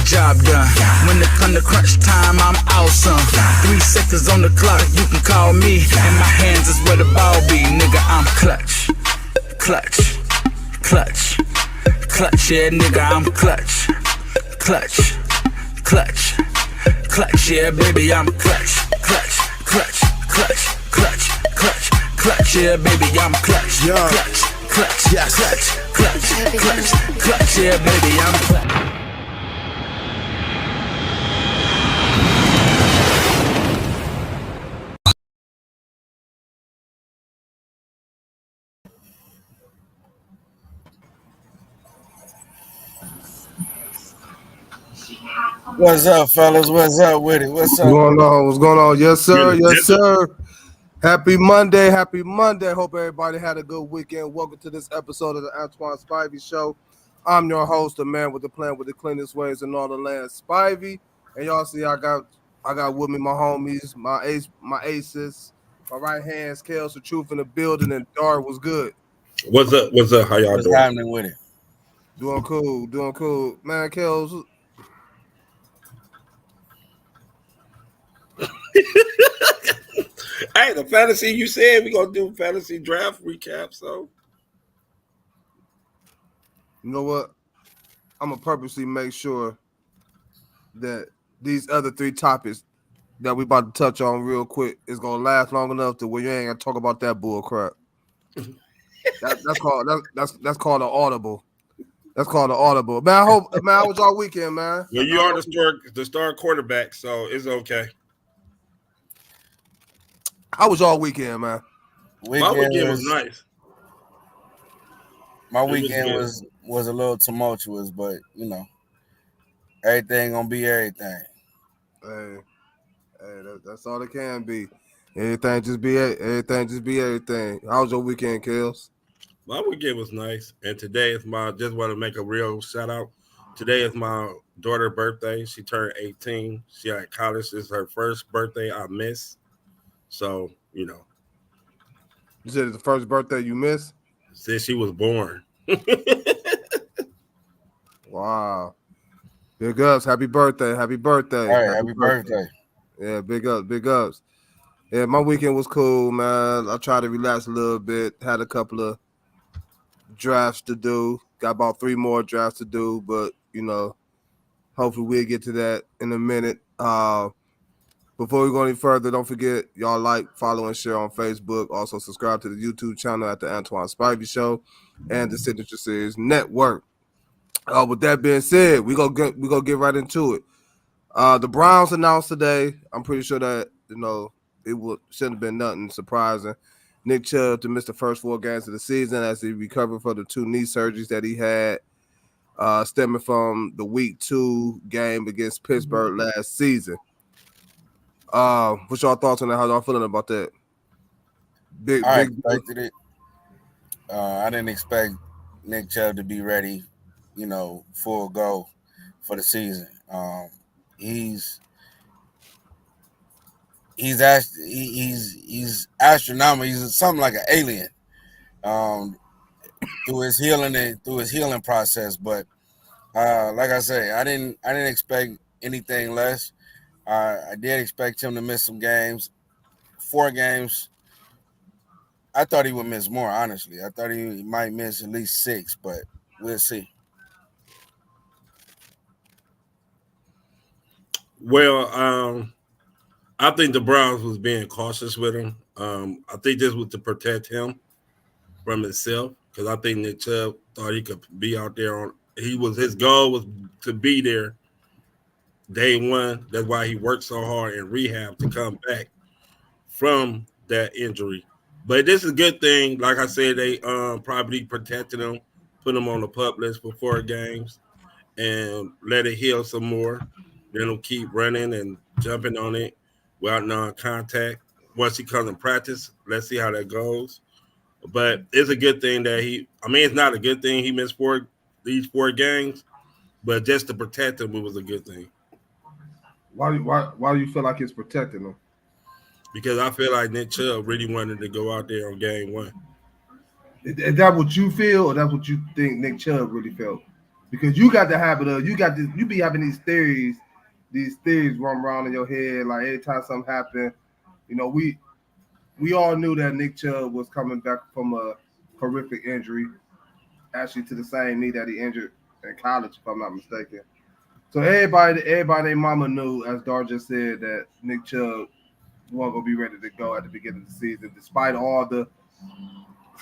job done. When it come to crunch time, I'm awesome. 3 seconds on the clock, you can call me. And my hands is where the ball be, nigga, I'm clutch. Clutch, clutch, clutch, yeah, nigga, I'm clutch. Clutch, clutch, clutch, yeah, baby, I'm clutch. Clutch, clutch, clutch, clutch, clutch, clutch, yeah, baby, I'm clutch. Clutch, clutch, yes, clutch, clutch, clutch, clutch, yeah, baby, I'm clutch. What's up, fellas? What's up with it? What's up? What's going on? What's going on? Yes, sir. Really, Yes, sir. Happy Monday. Happy Monday. Hope everybody had a good weekend. Welcome to this episode of the Antoine Spivey Show. I'm your host, the man with the plan with the cleanest ways in all the land, Spivey. And y'all see I got with me my homies, my aces, my right hands, Kels, the truth in the building, and Dart was good. What's up? What's up? How y'all What's doing? happening with it? Doing cool. Man, Kels. Hey, the fantasy, you said we're gonna do fantasy draft recap, so You know what? I'm gonna purposely make sure that these other 3 topics that we about to touch on real quick is gonna last long enough to where you ain't gonna talk about that bull crap. That's called an audible. That's called an audible. Man, how was y'all weekend, man? well, you are the star quarterback, so it's okay. How was y'all weekend, man? My weekend was nice. My weekend was a little tumultuous, but you know, everything gonna be everything. Hey, that's all it can be. Everything just be everything. How was your weekend, Kels? My weekend was nice, and today is just want to make a real shout out. Today is my daughter's birthday. She turned 18. She at college. It's her first birthday I missed. So, you know. You said it's the first birthday you missed? Since she was born. Wow. Big ups. Happy birthday. All right, happy birthday. Yeah, big ups. Yeah, my weekend was cool, man. I tried to relax a little bit. Had a couple of drafts to do. Got about 3 more drafts to do, but, you know, hopefully we'll get to that in a minute. Before we go any further, don't forget, y'all like, follow, and share on Facebook. Also, subscribe to the YouTube channel at the Antoine Spivey Show and the Signature Series Network. With that being said, we gonna get right into it. The Browns announced today. I'm pretty sure that shouldn't have been nothing surprising. Nick Chubb to miss the first 4 games of the season as he recovered from the 2 knee surgeries that he had, stemming from the Week 2 game against Pittsburgh last season. What's y'all thoughts on that? How y'all feeling about that? I expected it. I didn't expect Nick Chubb to be ready, full go for the season. He's astronomical. He's something like an alien through his healing process. But like I say, I didn't expect anything less. I did expect him to miss some games. 4 games. I thought he would miss more, honestly. I thought he might miss at least 6, but we'll see. Well, I think the Browns was being cautious with him. I think this was to protect him from himself, because I think Nick Chubb thought he could be out there his goal was to be there day one. That's why he worked so hard in rehab to come back from that injury. But this is a good thing. Like I said, they probably protected him, put him on the PUP list for 4 games, and let it heal some more. Then he'll keep running and jumping on it without non-contact. Once he comes in practice, let's see how that goes. But it's a good thing that it's not a good thing he missed these 4 games, but just to protect him, it was a good thing. Why do you feel like it's protecting him? Because I feel like Nick Chubb really wanted to go out there on game 1. Is that what you feel, or that's what you think Nick Chubb really felt? because you got the habit of you be having these theories run around in your head. Like every time something happened, you know, we all knew that Nick Chubb was coming back from a horrific injury, actually to the same knee that he injured in college, if I'm not mistaken. So everybody, their mama knew, as Dar just said, that Nick Chubb wasn't gonna be ready to go at the beginning of the season, despite all the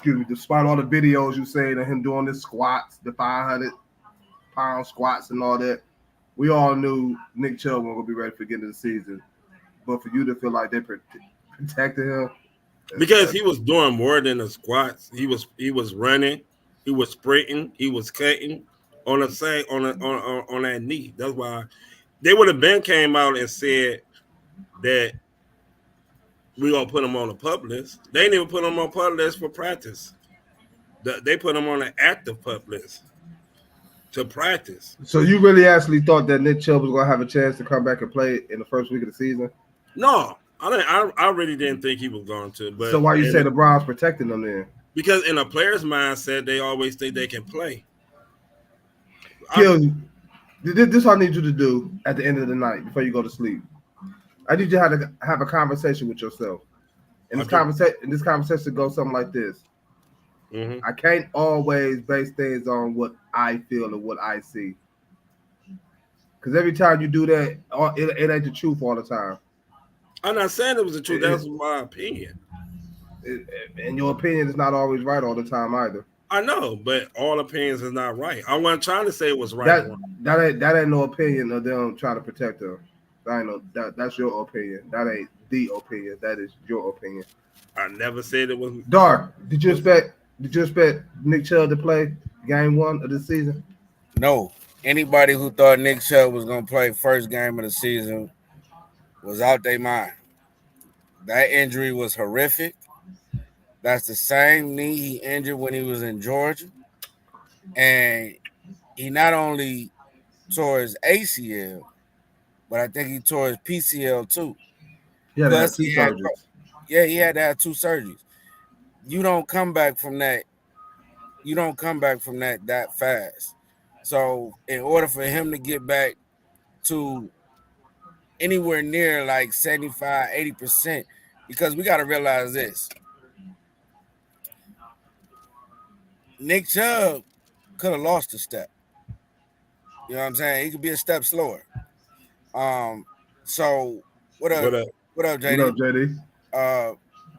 videos you say of him doing the squats, the 500-pound squats and all that. We all knew Nick Chubb wasn't gonna be ready for the beginning of the season. But for you to feel like they protected him, because he was doing more than the squats. He was running, he was sprinting, he was cutting on the same on that knee. That's why they would have been came out and said that we gonna put him on the pup list. They didn't even put him on pup list for practice. They put him on an active pup list to practice. So you really actually thought that Nick Chubb was gonna have a chance to come back and play in the first week of the season? No, I didn't. I really didn't think he was going to. But so why you say the Browns protecting them then? Because in a player's mindset, they always think they can play. This is what I need you to do at the end of the night before you go to sleep. I need you to have a conversation with yourself. And this conversation goes something like this. Mm-hmm. I can't always base things on what I feel or what I see. Because every time you do that, it ain't the truth all the time. I'm not saying it was the truth. That's my opinion. And your opinion is not always right all the time either. I know, but all opinions is not right. I wasn't trying to say it was right. That ain't no opinion of them trying to protect them. That's your opinion. That ain't the opinion. That is your opinion. I never said it was. Dark. Did you expect Nick Chubb to play game 1 of the season? No. Anybody who thought Nick Chubb was gonna play first game of the season was out their mind. That injury was horrific. That's the same knee he injured when he was in Georgia. And he not only tore his ACL, but I think he tore his PCL too. Yeah, plus he had 2 surgeries. He had to have 2 surgeries. You don't come back from that. You don't come back from that fast. So in order for him to get back to anywhere near like 75, 80%, because we got to realize this. Nick Chubb could have lost a step. You know what I'm saying? He could be a step slower. So what up, JD? What up, JD?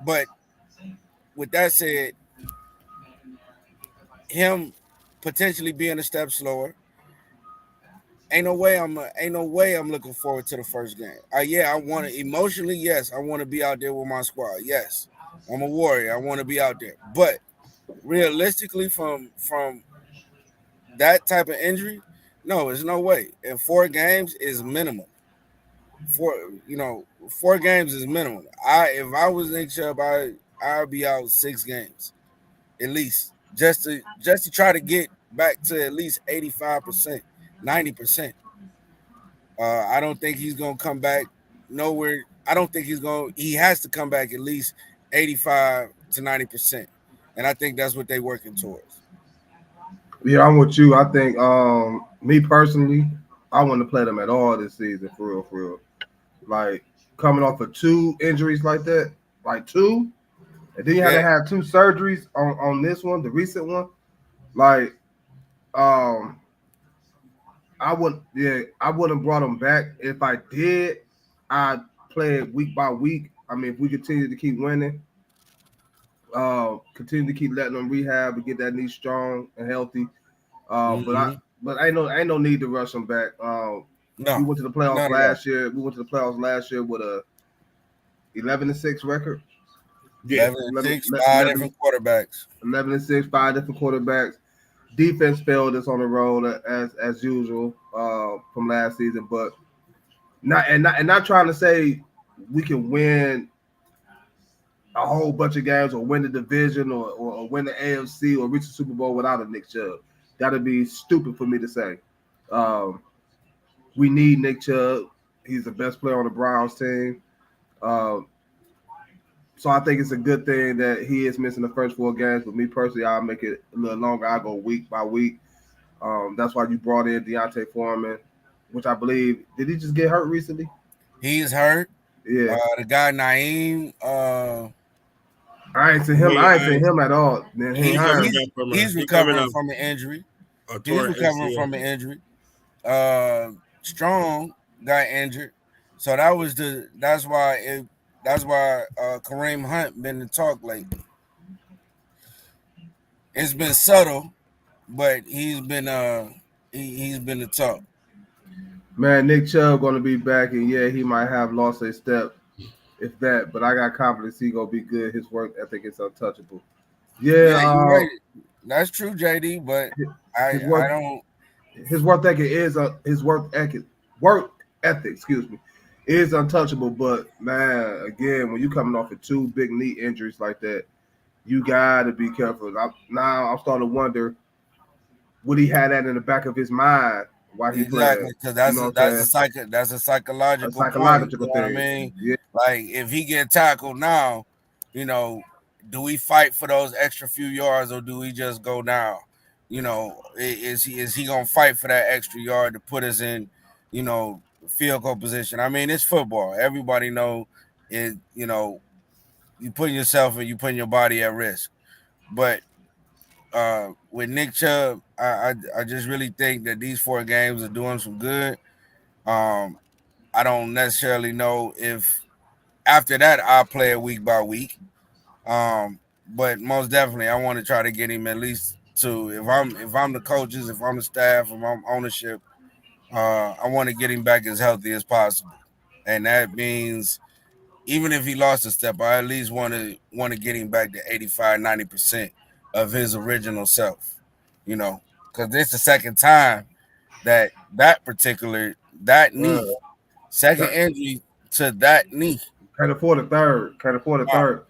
But with that said, him potentially being a step slower, ain't no way I'm looking forward to the first game. I want to emotionally, yes, I want to be out there with my squad. Yes, I'm a warrior. I want to be out there. But realistically, from that type of injury, no, there's no way. And 4 games is minimum. 4 games is minimum. If I was Nick Chubb, I'd be out 6 games, at least, just to try to get back to at least 85%, 90%. I don't think he's gonna come back nowhere. I don't think he has to come back at least 85 to 90%. And I think that's what they're working towards. Yeah, I'm with you. I think me personally, I wouldn't play them at all this season, for real. Like coming off of 2 injuries like that, like 2, and then you had to have 2 surgeries on this one, the recent one. Like, I wouldn't brought him back. If I did, I'd play it week by week. I mean, if we continue to keep winning, continue to keep letting them rehab and get that knee strong and healthy. But ain't no need to rush them back. We went to the playoffs last year. We went to the playoffs last year with a 11-6 record. Yeah, 11-6, 5 different quarterbacks. 11-6, 5 different quarterbacks. Defense failed us on the road as usual from last season, but not trying to say we can win a whole bunch of games or win the division or win the AFC or reach the Super Bowl without a Nick Chubb. That'd be stupid for me to say. We need Nick Chubb. He's the best player on the Browns team. So I think it's a good thing that he is missing the first 4 games. But me personally, I'll make it a little longer. I'll go week by week. That's why you brought in Deontay Foreman, which I believe did he just get hurt recently? He's hurt. Yeah, The guy Naeem, I ain't seen him. I ain't seen him at all. Man, He coming he's back from he's he coming recovering up from an injury. a He's torn recovering ACL. from an injury. Strong got injured, so that's why Kareem Hunt been the talk lately. It's been subtle, but he's been the talk. Man, Nick Chubb gonna be back, and yeah, he might have lost a step, if that. But I got confidence he gonna be good. His work ethic is untouchable. Yeah, Yeah, you're right. That's true, JD. But I his work I don't. his work ethic is work ethic. Excuse me, is untouchable. But man, again, when you coming off of two big knee injuries like that, you gotta be careful. I'm starting to wonder would he had that in the back of his mind while he Exactly, playing. because You know what I'm saying? that's a A psychological point. You psychological know what I thing. mean? Yeah. Like if he get tackled now, you know, do we fight for those extra few yards or do we just go down? Is he gonna fight for that extra yard to put us in, field goal position? I mean, it's football. Everybody know it. You putting yourself and you putting your body at risk. But with Nick Chubb, I just really think that these 4 games are doing some good. Um, I don't necessarily know if after that I'll play it week by week. But most definitely I want to try to get him at least to if I'm the coaches, if I'm the staff, if I'm ownership, I want to get him back as healthy as possible. And that means even if he lost a step, I at least want to get him back to 85, 90% of his original self. Because this is the second time that knee, Uh, second injury to that knee. can't afford a third. Can't afford a Oh, third.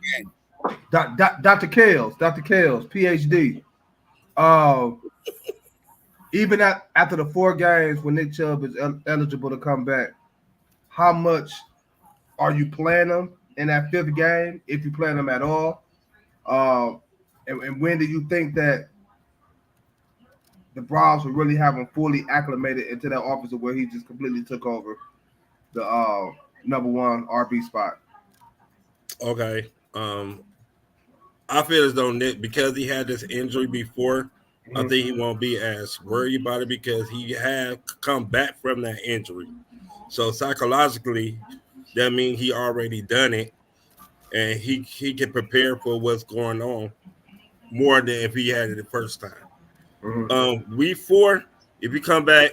Dr. Kales, PhD. Uh, even after the 4 games when Nick Chubb is eligible to come back, how much are you playing him in that 5th game, if you playing him at all? Um, and when do you think that the Browns will really have him fully acclimated into that offense where he just completely took over the number 1 RB spot? Okay. I feel as though Nick, because he had this injury before, I Mhm. think he won't be as worried about it because he had come back from that injury. So psychologically, that means he already done it, and he can prepare for what's going on more than if he had it the first time. Mhm. Week 4, if you come back,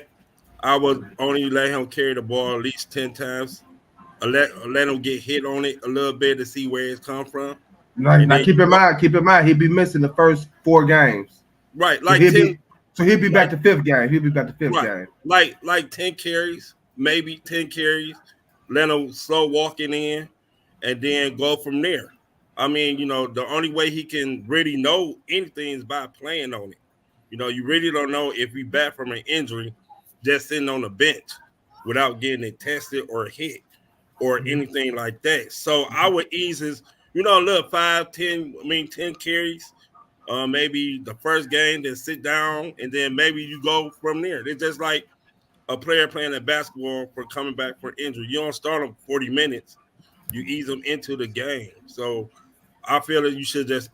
I would only let him carry the ball at least 10 times. Let him get hit on it a little bit to see where it's come from, and Now then you go keep in mind, he'll be missing the first 4 games, right so like 10 he'll be back like to 5th game. He'll be back to fifth right game. like 10 carries, maybe 10 carries. Let him slow walking in, and then go from there. I mean, the only way he can really know anything is by playing on it. You really don't know if he back from an injury just sitting on the bench without getting it tested or hit or anything like that. So I would ease his, a little 5, 10, 10 carries, maybe the first game, then sit down, and then maybe you go from there. It's just like a player playing a basketball for coming back for injury. You don't start them 40 minutes. You ease them into the game. So I feel that you should just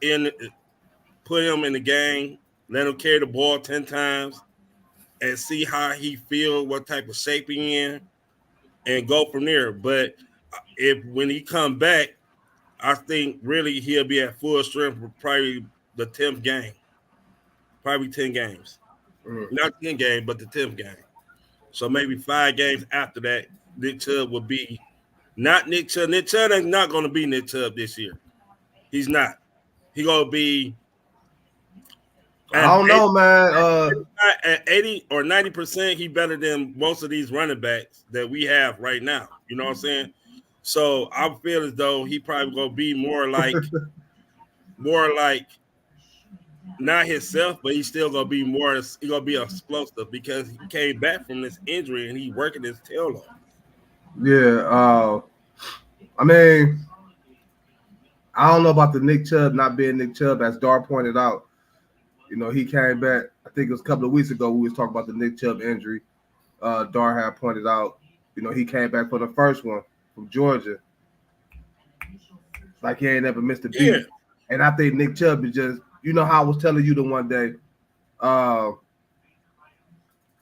put him in the game, let him carry the ball 10 times, and see how he feel, what type of shape he in, and go from there. But if when he come back, I think really he'll be at full strength for probably the 10th game, probably 10 games. Mhm. Not 10 games, but the 10th game. So maybe 5 games after that, Nick Chubb will be not Nick Chubb. Nick Chubb is not going to be Nick Chubb this year. He's not. He going to be I at don't 80, know, man. at 80 or 90%. He better than most of these running backs that we have right now. You know what I'm saying? So I feel as though he probably going to be more like not himself, but he's still gonna be more. He's gonna be explosive because he came back from this injury and he working his tail off. Yeah. I mean, I don't know about the Nick Chubb not being Nick Chubb, as Dar pointed out. He came back. I think it was a couple of weeks ago we was talking about the Nick Chubb injury. Dar had pointed out, he came back for the first one from Georgia. Like he ain't never missed a beat. Yeah. And I think Nick Chubb is just, how I was telling you the one day,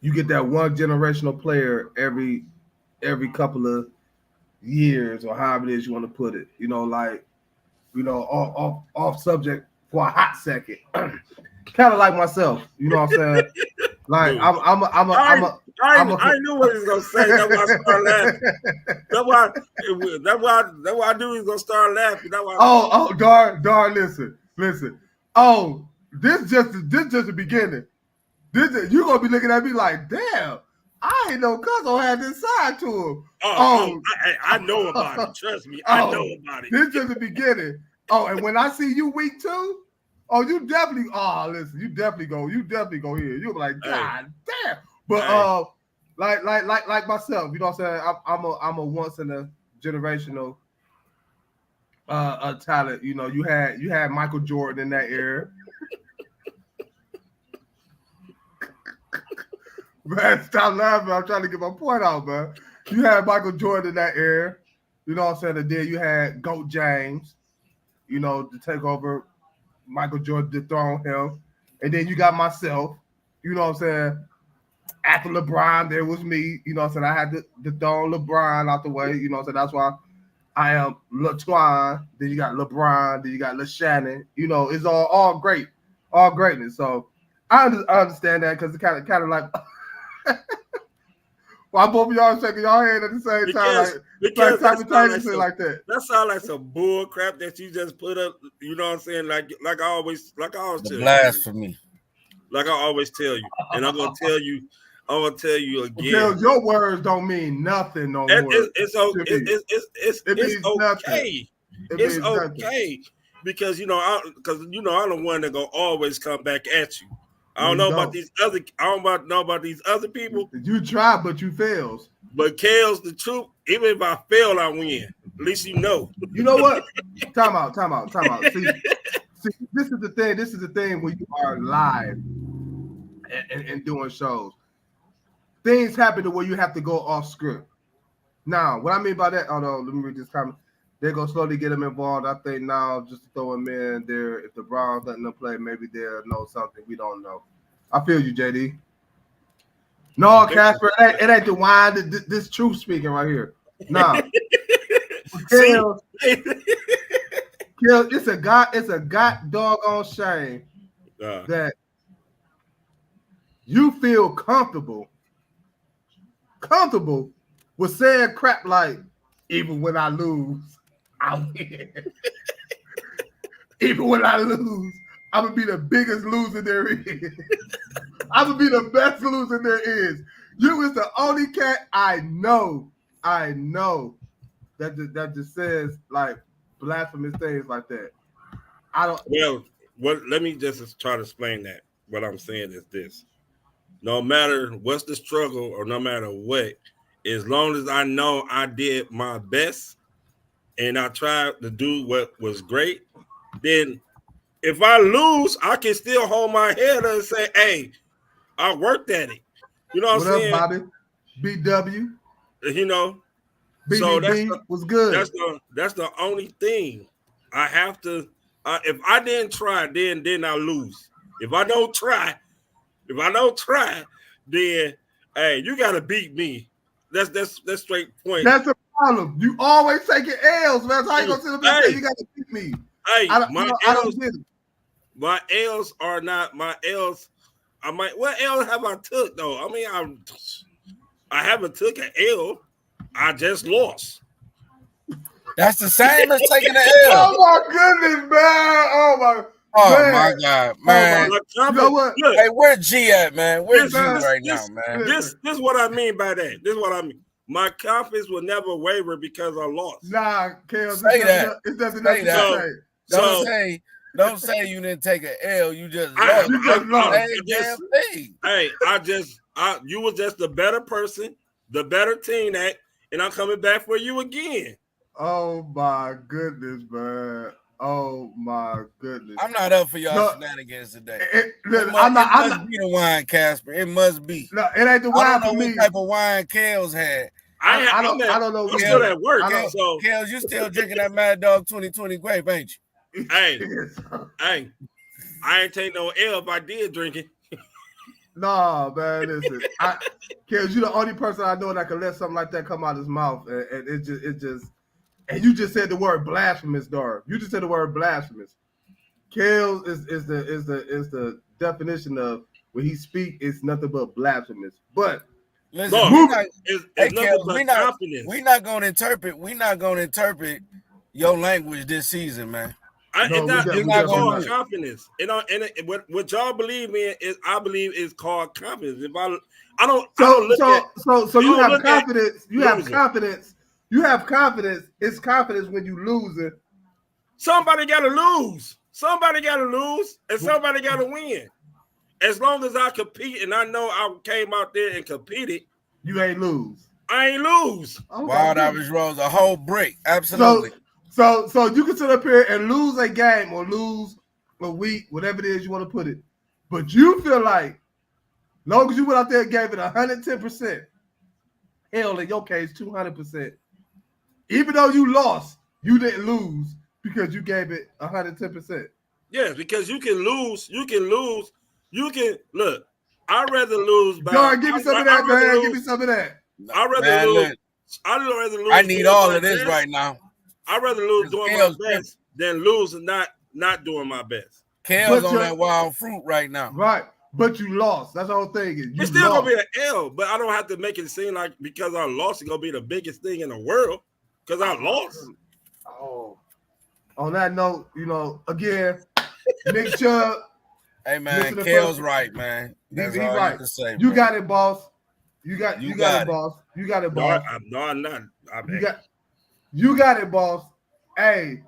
you get that one generational player every couple of years or however it is you want to put it. Off subject for a hot second. Kind of like myself, you know what I'm saying? Like I knew what he was gonna say. That's why I started laughing. That's why I knew he was gonna start laughing. That's why. Dar, listen. Oh, this just the beginning. You gonna be looking at me like, damn, I ain't know Cuzzo had this side to him. I know about it. Trust me, I know about it. This just the beginning. Oh, and when I see you week 2, you definitely. Listen, you definitely go here. You'll be like, God damn. But like myself, you know what I'm saying? I'm a once in a generational talent. You had Michael Jordan in that era. Man, stop laughing. I'm trying to get my point out, man. You had Michael Jordan in that era. You know what I'm saying? And then you had GOAT James, to take over Michael Jordan, dethrone him. And then you got myself, you know what I'm saying? After LeBron, there was me, you know what I'm saying? I had to dethrone LeBron out the way, you know what I'm saying? That's why I am Antoine. Then you got LeBron. Then you got LeShannon. It's all great. All greatness. So I understand that because it's kind of like why both of y'all shaking y'all head at the same time, like simultaneously like that. That sounds like some bull crap that you just put up. You know what I'm saying? Like I always tell you. Blasphemy. Like I always tell you, and I'm gonna tell you again. Because your words don't mean nothing no more. It's okay. It's okay because I'm the one that gonna always come back at you. I don't know about these other people. You try, but you fails. But Kale's the truth. Even if I fail, I win. At least you know. You know what? Time out. See, this is the thing. This is the thing when you are live and doing shows. Things happen to where you have to go off script. Now, what I mean by that, let me read this comment. They're going to slowly get them involved. I think now just to throw them in there, if the Browns letting them play, maybe they'll know something we don't know. I feel you, JD. No, Casper, it ain't the wine. This truth speaking right here. Nah. Kill, it's a god doggone shame that you feel comfortable with saying crap like, even when I lose, I win. Even when I lose, I'm going to be the biggest loser there is. I'm going to be the best loser there is. You is the only cat I know that just says like blasphemous things like that. Let me just try to explain that. What I'm saying is this. No matter what's the struggle or no matter what, as long as I know I did my best and I tried to do what was great, then if I lose, I can still hold my head up and say, hey, I worked at it. You know what I'm saying? Bobby? BW. BBB so was good. That's the only thing. I have to if I didn't try, then I lose. If I don't try, then hey, you gotta beat me. That's straight point. That's the problem. You always taking L's, man. That's how you gonna sit up and say you gotta beat me. Hey, I don't get it. My L's are not my L's. What L have I took though? I mean, I haven't took an L. I just lost. That's the same as taking an L. Oh my goodness, man! My God, man! You know what? Look, hey, where G at, man? Where's G right now, man? This is what I mean by that. This is what I mean. My confidence will never waver because I lost. Nah, Kale, say that. It doesn't say. Don't say you didn't take an L. You just lost. Hey, you was just the better person, the better team and I'm coming back for you again. Oh my goodness, man! Oh my goodness. I'm not up for y'all No, shenanigans today. Listen, It must be the wine, Casper. It must be. No, it ain't the wine I don't know for what me. type of wine Kels had. I don't know. I'm still at work. So Kels, you still drinking that Mad Dog 2020 grape, ain't you? Hey, I ain't take no L if I did drink it. Nah, man, listen. Kels, you the only person I know that can let something like that come out of his mouth, and it just, and you just said the word blasphemous, dog. You just said the word blasphemous. Kels is the definition of when he speak, it's nothing but blasphemous. But listen, we're not gonna interpret your language this season, man. It's not called confidence. What y'all believe in is, I believe, is called confidence. If I don't you have confidence. You have confidence. You have confidence. It's confidence when you lose it. Somebody got to lose. Somebody got to lose, and somebody got to win. As long as I compete, and I know I came out there and competed, you ain't lose. I ain't lose. Wild average rolls a whole break. Absolutely. So you can sit up here and lose a game or lose a week, whatever it is you want to put it. But you feel like, long as you went out there and gave it 110%, hell, in your case, 200%. Even though you lost, you didn't lose because you gave it 110%. Yeah, because you can lose. You can look. I'd rather lose by. God, give me some of that, man. Give me some of that. I'd rather lose. I need all of this right now. I'd rather lose doing my best than lose and not doing my best. Kale's on that wild fruit right now. Right. But you lost. That's the whole thing. It's still going to be an L, but I don't have to make it seem like because I lost, it's going to be the biggest thing in the world because I lost. Oh. On that note, again, Nick Chubb. Hey, man, Kale's right, man. That's all right. You can say, you got it, boss. You got it, boss. You got it, boss. No, I'm not. You got it, boss. Hey,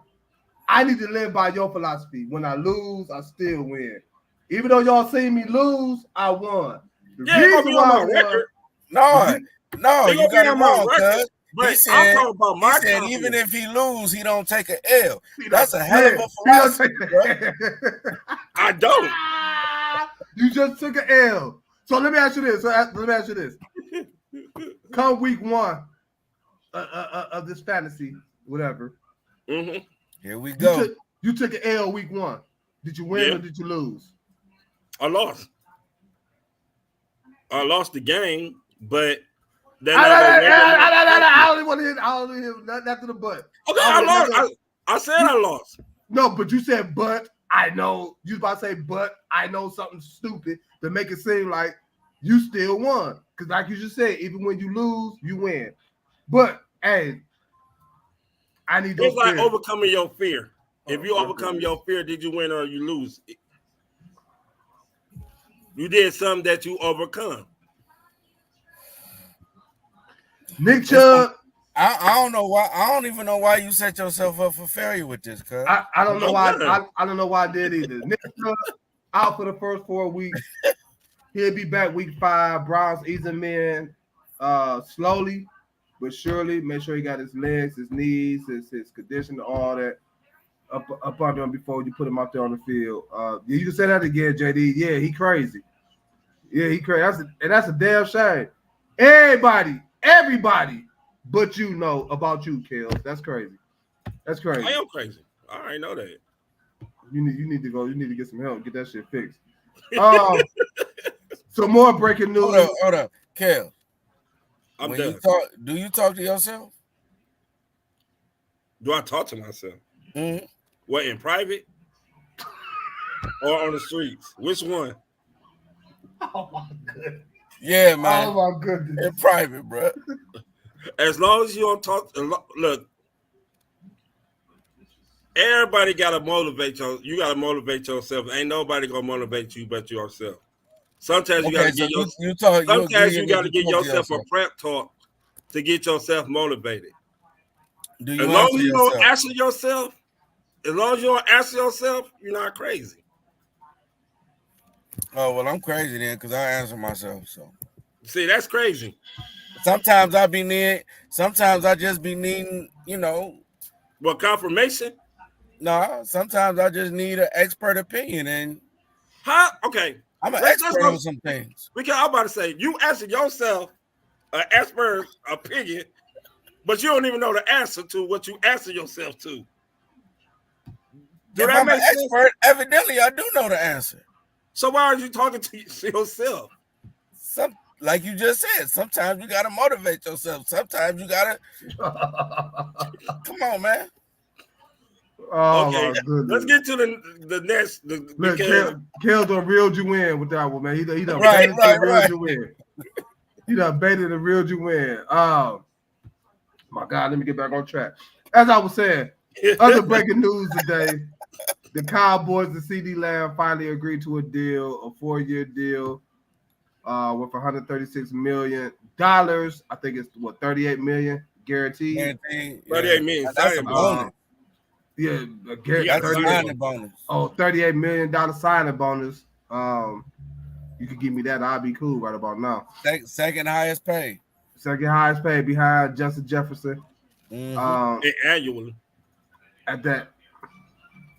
I need to live by your philosophy. When I lose, I still win. Even though y'all see me lose, I won. The reason why I won. No, you got it wrong, cuz. But I'm talking about my said even if he lose, he don't take an L. That's a hell of a philosophy, bro. I don't. You just took an L. So let me ask you this. Come week 1 of this fantasy, whatever. Mm-hmm. Here we go. You took an L week 1. Did you win or did you lose? I lost. I lost the game, but I don't want to hear nothing after the but. Okay, I lost. I said I lost. No, but you said but. I know. You was about to say but. I know something stupid to make it seem like you still won. Because like you just said, even when you lose, you win. But, hey, I need those. It's like overcoming your fear. If you overcome your fear, did you win or you lose? You did something that you overcome. Nick Chubb. I don't know why. I don't even know why you set yourself up for failure with this, cuz. I don't know why. I don't know why I did either. Nick Chubb out for the first 4 weeks. He'll be back week 5. Browns ease him in slowly but surely. Make sure he got his legs, his knees, his condition, all that up under him before you put him out there on the field. You can say that again, JD. Yeah, he crazy. Yeah, he crazy. That's a damn shame. Everybody, but you know about you, Kels. That's crazy. That's crazy. I am crazy. I already know that. You need to go. You need to get some help. Get that shit fixed. Some more breaking news. Hold up, Kels. Do you talk to yourself? Do I talk to myself? Mm-hmm. What, in private or on the streets? Which one? Oh my goodness. Yeah, man. Oh my goodness. In private, bro. As long as you don't talk, look. Everybody gotta motivate you. You gotta motivate yourself. Ain't nobody gonna motivate you but yourself. Sometimes you gotta get you gotta give yourself a prep talk to get yourself motivated. As long as you don't answer yourself, you're not crazy. Oh well, I'm crazy then because I answer myself. So see, that's crazy. Sometimes I be needing. Sometimes I just be needing. What, confirmation? No, sometimes I just need an expert opinion, and Okay. I'm an Let's expert go. on some things. Because I'm about to say, you answer yourself an expert opinion, but you don't even know the answer to what you answer yourself to. Do If that I'm an make sense? expert, evidently I do know the answer. So why are you talking to yourself? Like you just said, sometimes you gotta motivate yourself. Sometimes you gotta come on, man. Oh Okay, my goodness. let's get to the next. Look, Because Kel done reeled you in with that one, man. He done Right, baited right, and reeled right. you in. He done baited and reeled you in. Oh my God, let me get back on track. As I was saying, other breaking news today: the Cowboys and CeeDee Lamb finally agreed to a deal, a 4-year deal, with $136 million. I think it's what, $38 million guaranteed. Guaranteed, 38 million that's a signing bonus. Yeah, You got That's a to signing bonus. Oh, $38 million signing bonus. You could give me that, I'll be cool right about now. Second highest pay. Second highest paid behind Justin Jefferson. Mm-hmm. annually. At that,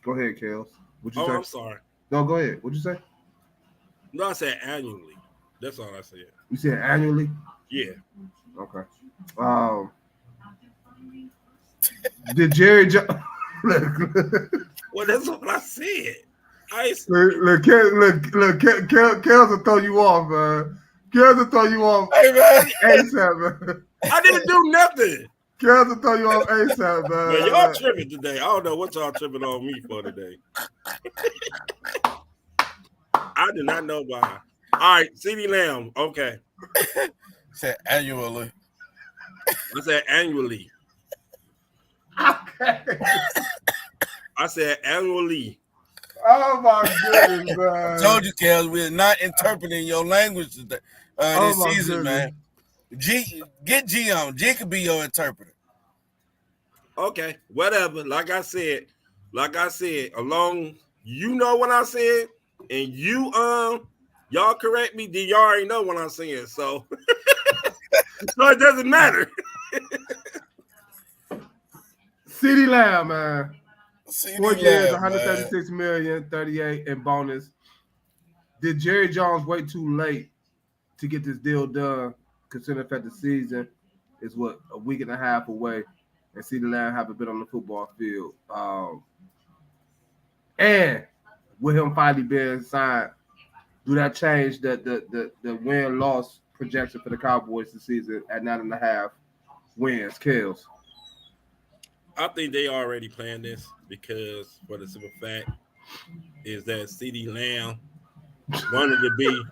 go ahead, Kels. What you say? I'm sorry. No, go ahead. What'd you say? No, I said annually. That's all I said. You said annually? Yeah. Okay. Did Jerry Jones? Well, that's what I said. Kels will throw you off, man. Kels will throw you off Hey man, ASAP, man. I didn't do nothing. Kels will throw you off ASAP, man. Well, y'all tripping today. I don't know what y'all tripping on me for today. I did not know why. All right, CeeDee Lamb. Okay. said annually. I said annually. Okay. I said annually. Oh my goodness, man. I told you, Kels, we're not interpreting your language today. This season, man. Get G on. G could be your interpreter. Okay, whatever. Like I said, along you know what I said, and you y'all correct me, then y'all already know what I'm saying. So so it doesn't matter. CeeDee Lamb, man. CeeDee 4 years, Lamb, 136 million, 38 in bonus. Did Jerry Jones wait too late to get this deal done, considering that the season is what, a week and a half away, and CeeDee Lamb haven't been on the football field? And with him finally being signed, do that change the win-loss projection for the Cowboys this season at 9.5 wins, kills? I think they already planned this because for the simple fact is that CeeDee Lamb wanted to be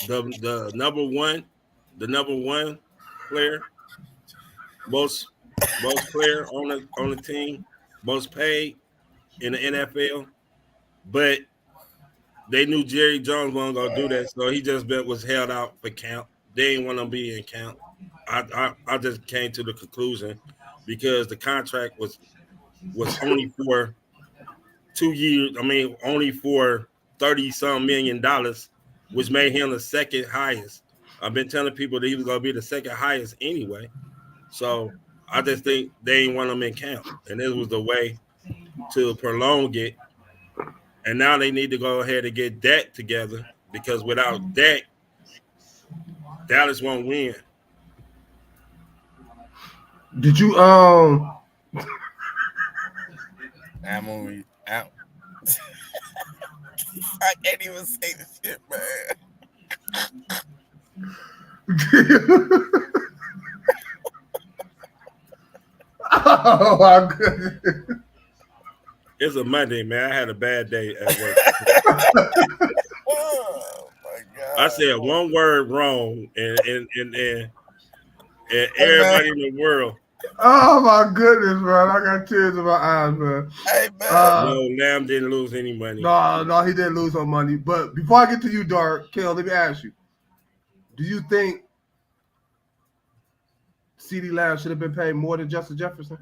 the number one player, most player on the team, most paid in the NFL, but they knew Jerry Jones wasn't gonna do that, so he just was held out for camp. They didn't want to be in camp. I just came to the conclusion because the contract was only for 2 years. I mean, only for $30-some million, which made him the second highest. I've been telling people that he was gonna be the second highest anyway. So I just think they didn't want him in camp, and this was the way to prolong it. And now they need to go ahead and get Dak together because without Dak, Dallas won't win. Did you I'm out. I can't even say this shit, man. Oh my goodness. It's a Monday, man. I had a bad day at work. Oh my god. I said one word wrong, and Hey, everybody in the world. Oh my goodness, man. I got tears in my eyes, man. Hey man. No, Lamb didn't lose any money. No, he didn't lose no money. But before I get to you, Dark, Kel, let me ask you. Do you think CeeDee Lamb should have been paid more than Justin Jefferson?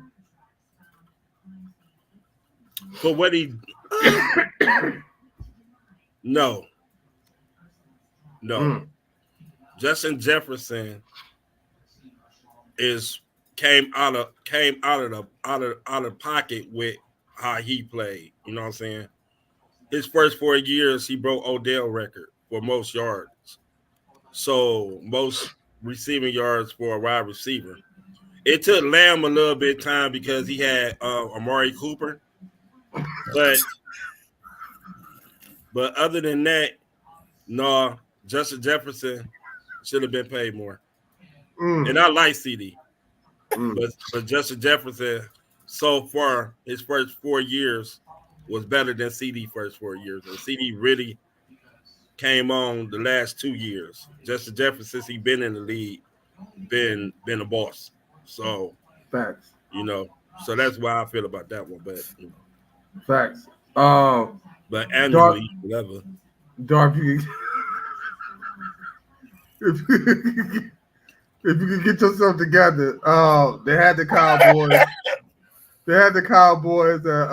For what he No. Justin Jefferson came out of the pocket with how he played. You know what I'm saying? His first 4 years, he broke Odell record for most yards. So most receiving yards for a wide receiver. It took Lamb a little bit of time because he had Amari Cooper, but other than that, no, Justin Jefferson should have been paid more. And I like CeeDee, but Justin Jefferson so far his first 4 years was better than CeeDee first 4 years, and CeeDee really came on the last 2 years. Justin Jefferson, since he been in the league, been a boss. So Facts. So that's why I feel about that one. But Facts. but annually, whatever. Dark, if you can get yourself together, they had the Cowboys. They had the Cowboys at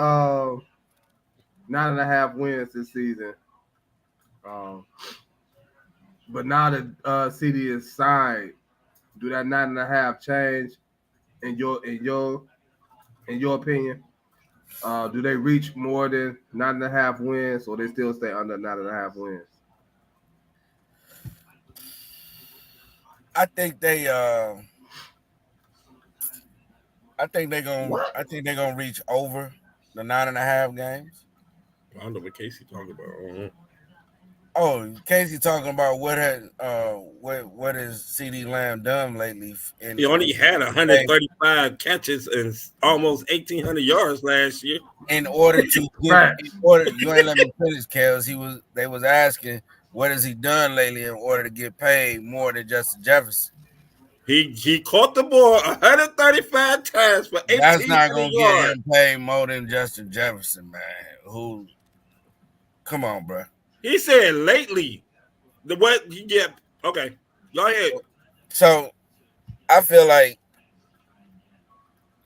9.5 wins this season. But now that CeeDee is signed, do that 9.5 change in your opinion? Do they reach more than 9.5 wins, or they still stay under 9.5 wins? I think they're gonna reach over the 9.5 games. I don't know what Casey talking about. Oh, Casey talking about what has CeeDee Lamb done lately? He only had 135 catches and almost 1,800 yards last year. You ain't let me finish, Kels. They was asking what has he done lately in order to get paid more than Justin Jefferson. He caught the ball 135 times for 1,800 yards. That's not gonna get him paid more than Justin Jefferson, man. Come on, bro. He said lately. Okay. Go ahead. So I feel like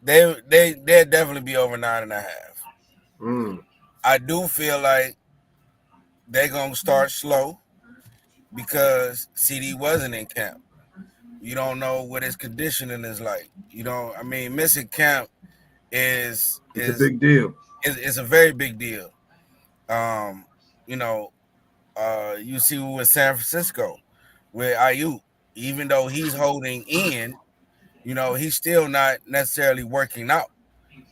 they'll definitely be over 9.5. I do feel like they're gonna start slow because CeeDee wasn't in camp. You don't know what his conditioning is like. Missing camp is a big deal. It's a very big deal. You see with San Francisco with Ayuk, even though he's holding in, he's still not necessarily working out.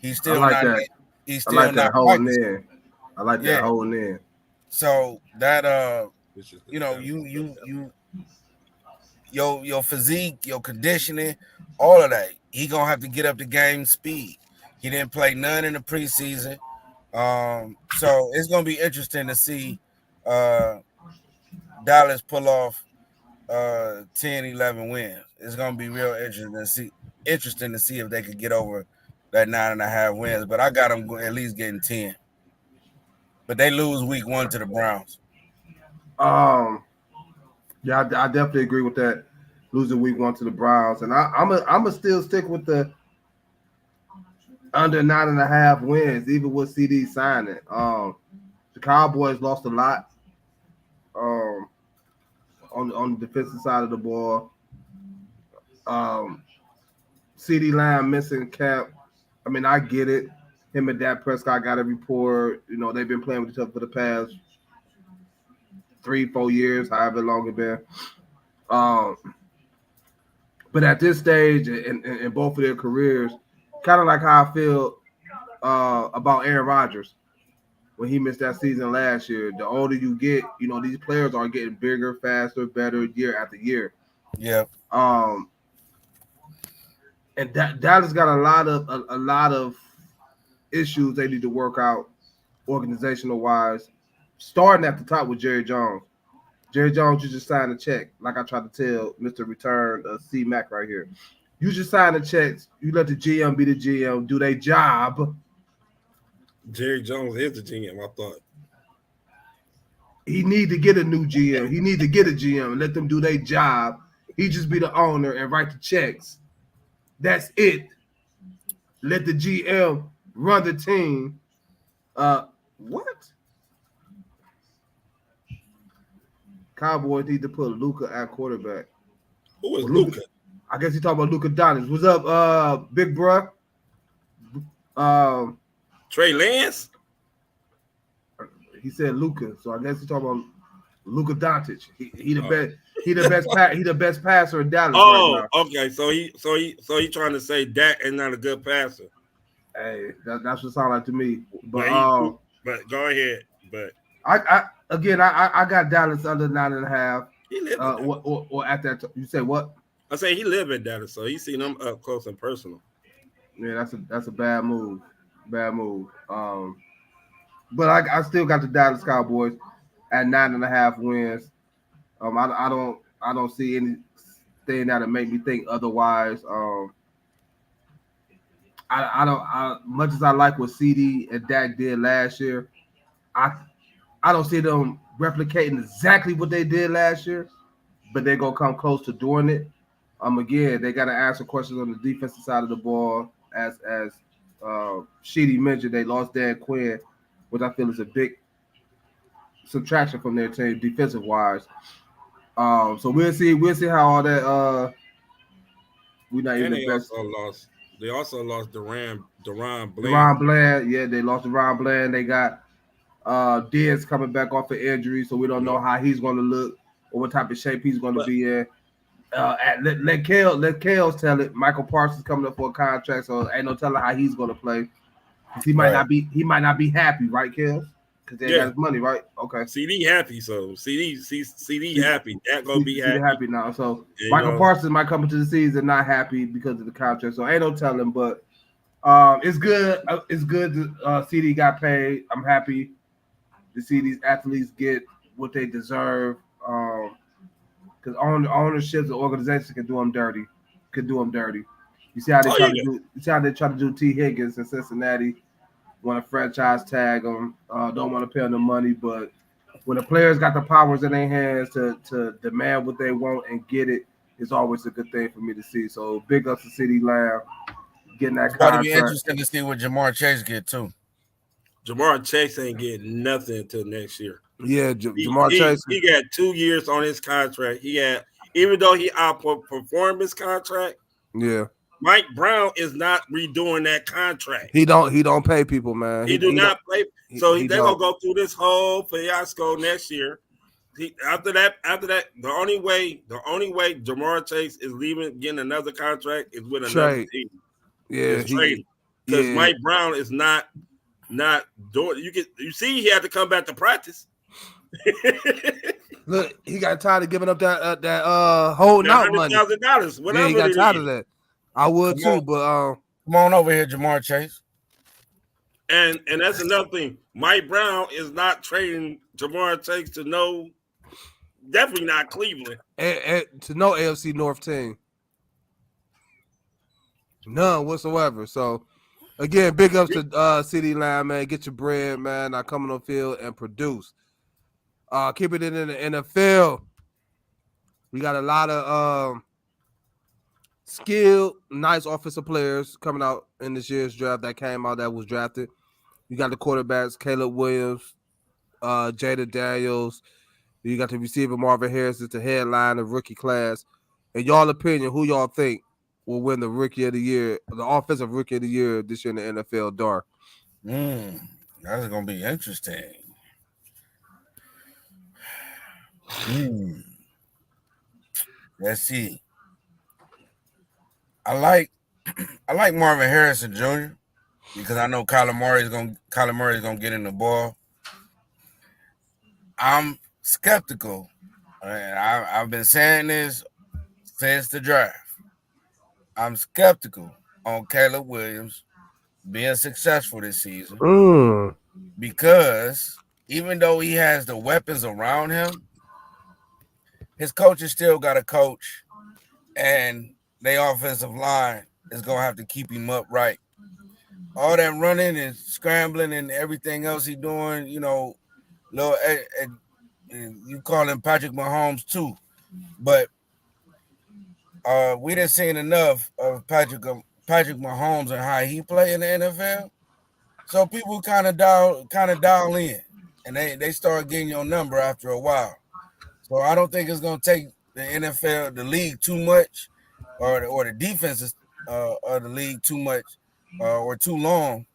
He's still not. He's still not holding in. I like that holding in. So that your physique, your conditioning, all of that, he gonna have to get up to game speed. He didn't play none in the preseason. So it's gonna be interesting to see Dallas pull off 10-11 wins. It's gonna be real interesting to see if they could get over that 9.5 wins. But I got them at least getting 10. But they lose week 1 to the Browns. Yeah, I definitely agree with that. Losing week 1 to the Browns, and I'm still stick with the under 9.5 wins, even with CeeDee signing. The Cowboys lost a lot on the defensive side of the ball. CeeDee Lamb missing camp. I get it. Him and Dak Prescott got a report. They've been playing with each other for the past 3-4 years, however long it's been. But at this stage in both of their careers, kind of like how I feel about Aaron Rodgers when he missed that season last year. The older you get, these players are getting bigger, faster, better year after year. Yeah. And Dallas got a lot of issues they need to work out organizational wise, starting at the top with Jerry Jones. Jerry Jones, you just signed a check, like I tried to tell Mr. Return C Mac right here. You just sign the checks. You let the GM be the GM, do their job. Jerry Jones is the GM, I thought. He need to get a new GM. He need to get a GM and let them do their job. He just be the owner and write the checks. That's it. Let the GM run the team. What? Cowboys need to put Luka at quarterback. Who is Luka? I guess he talking about Luka Doncic. What's up, big bruh? Trey Lance? He said Luka, so I guess he talking about Luka Doncic. He the Oh. best. He the best passer in Dallas right now. Okay. So he trying to say Dak is not a good passer. Hey, that's what it sounds like to me. But But go ahead. But I got Dallas under 9.5. he live in Dallas. Or at that you say what? I say he live in Dallas, so he seen them up close and personal. Yeah, that's a bad move. Bad move. But I still got the Dallas Cowboys at 9.5 wins. I don't see anything that'll make me think otherwise. Much as I like what CeeDee and Dak did last year, I don't see them replicating exactly what they did last year, but they're gonna come close to doing it. Again, they got to answer questions on the defensive side of the ball. As Sheedy mentioned, they lost Dan Quinn, which I feel is a big subtraction from their team defensive wise. So we'll see how all that. We're not even the best. They also lost Deron Bland. Deron Bland, yeah, they lost Deron Bland. They got Diaz coming back off of injury, so we don't know how he's going to look or what type of shape he's going to be in. Let Kales tell it. Michael Parsons coming up for a contract, so ain't no telling how he's going to play. He might not be happy, right, Kales? Because they got his money, right? Okay. CeeDee happy, so CeeDee happy. That gonna be happy now. So Michael Parsons might come into the season not happy because of the contract. So ain't no telling, but it's good. It's good that CeeDee got paid. I'm happy to see these athletes get what they deserve. Because ownerships and organizations can do them dirty. You see how they try to do. You see how they try to do T. Higgins in Cincinnati. Want to franchise tag them, don't want to pay them the money, but when the players got the powers in their hands to demand what they want and get it, it's always a good thing for me to see. So big ups to CeeDee Lamb getting that contract. It'll be interesting to see what Jamar Chase get too. Jamar Chase ain't getting nothing until next year. Yeah, Jamar Chase. He got 2 years on his contract. Even though he outperformed his contract. Yeah. Mike Brown is not redoing that contract. He don't pay people, man. He do not pay. So they're gonna go through this whole fiasco next year. After that, the only way Jamar Chase is getting another contract is with another team. Yeah, because Mike Brown is not doing. You see, he had to come back to practice. Look, he got tired of giving up that holding out money. $100,000. Yeah, he got tired of that. I would too, but come on over here, Jamar Chase. And that's another thing. Mike Brown is not trading Jamar Chase to definitely not Cleveland. And to no AFC North team. None whatsoever. So again, big ups to CeeDee Lamb, man. Get your bread, man. Now come on the field and produce. Keeping it in the NFL. We got a lot of skilled, nice offensive players coming out in this year's draft that was drafted. You got the quarterbacks, Caleb Williams, Jada Daniels. You got the receiver, Marvin Harris, is the headline of rookie class. In y'all opinion, who y'all think will win the rookie of the year, the offensive rookie of the year this year in the NFL, Dar? That's going to be interesting. Let's see. I like Marvin Harrison Jr. because I know Kyler Murray is gonna get in the ball. I'm skeptical, and I've been saying this since the draft. I'm skeptical on Caleb Williams being successful this season because even though he has the weapons around him, his coaches still got to coach, and their offensive line is going to have to keep him upright. All that running and scrambling and everything else he's doing, you call him Patrick Mahomes too. But we didn't see enough of Patrick Mahomes and how he play in the NFL. So people kind of dial in, and they start getting your number after a while. So I don't think it's going to take the NFL, the league, too much or the defenses of the league too much or too long